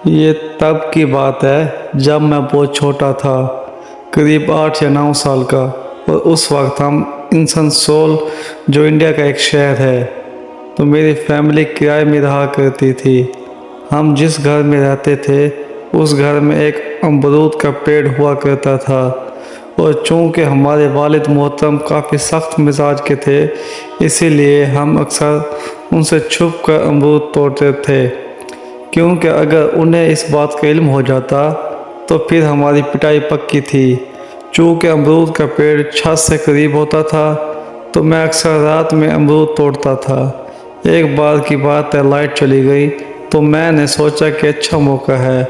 ये तब की बात है जब मैं बहुत छोटा था, करीब 8 या 9 साल का। और उस वक्त हम आसनसोल, जो इंडिया का एक शहर है, तो मेरी फैमिली किराए में रहा करती थी। हम जिस घर में रहते थे उस घर में एक अमरूद का पेड़ हुआ करता था, और चूँकि हमारे वालिद मोहतरम काफ़ी सख्त मिजाज के थे, इसीलिए हम अक्सर उनसे छुप कर अमरूद तोड़ते थे, क्योंकि अगर उन्हें इस बात का इल्म हो जाता तो फिर हमारी पिटाई पक्की थी। चूँकि अमरूद का पेड़ छत से करीब होता था तो मैं अक्सर रात में अमरूद तोड़ता था। एक बार की बात है, लाइट चली गई तो मैंने सोचा कि अच्छा मौका है,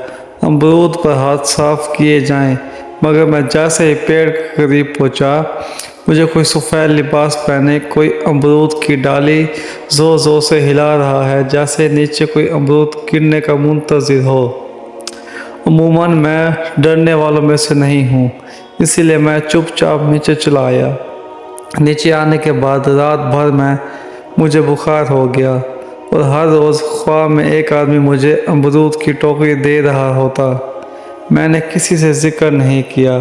अमरूद पर हाथ साफ किए जाएं। मगर मैं जैसे ही पेड़ के करीब पहुंचा, मुझे कोई सफ़ेद लिबास पहने कोई अमरूद की डाली ज़ोर ज़ोर से हिला रहा है, जैसे नीचे कोई अमरूद गिरने का मुंतज़िर हो। अमूमन मैं डरने वालों में से नहीं हूँ, इसीलिए मैं चुपचाप नीचे चला आया। नीचे आने के बाद रात भर मुझे बुखार हो गया, और हर रोज़ ख्वाब में एक आदमी मुझे अमरूद की टोकरी दे रहा होता। मैंने किसी से जिक्र नहीं किया।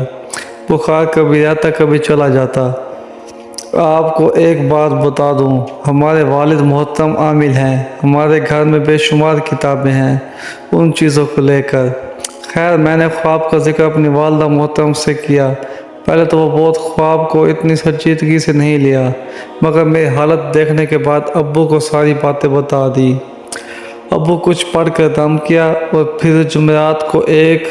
बुखार कभी आता कभी चला जाता। आपको एक बात बता दूं, हमारे वालिद मोहतरम आमिल हैं। हमारे घर में बेशुमार किताबें हैं उन चीज़ों को लेकर। खैर, मैंने ख्वाब का जिक्र अपनी वालदा मोहतरम से किया। पहले तो वो बहुत ख्वाब को इतनी संजीदगी से नहीं लिया, मगर मेरी हालत देखने के बाद अब्बू को सारी बातें बता दी। अब्बू कुछ पढ़ कर दम किया, और फिर जुमेरात को एक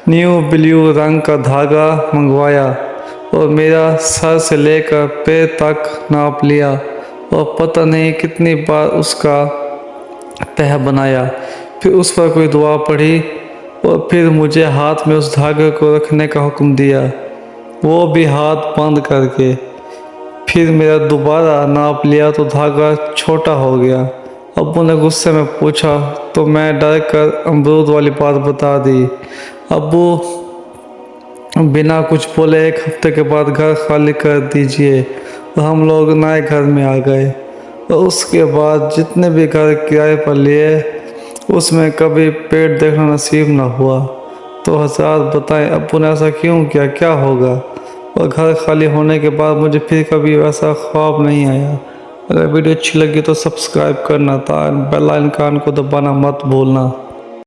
न्यू ब्लू रंग का धागा मंगवाया और मेरा सर से लेकर पैर तक नाप लिया, और पता नहीं कितनी बार उसका तह बनाया। फिर उस पर कोई दुआ पढ़ी, और फिर मुझे हाथ में उस धागे को रखने का हुक्म दिया, वो भी हाथ बंद करके। फिर मेरा दोबारा नाप लिया तो धागा छोटा हो गया। अब्बू ने गुस्से में पूछा तो मैं डर कर अमरूद वाली बात बता दी। अब्बू बिना कुछ बोले एक हफ्ते के बाद घर खाली कर दीजिए, और हम लोग नए घर में आ गए। और उसके बाद जितने भी घर किराए पर लिए, उसमें कभी पेड़ देखना नसीब न हुआ। तो हज़रात बताएं, अब्बू ने ऐसा क्यों किया, क्या होगा? और घर खाली होने के बाद मुझे फिर कभी वैसा ख्वाब नहीं आया। अगर वीडियो अच्छी लगी तो सब्सक्राइब करना था, बेल आइकन को दबाना मत भूलना।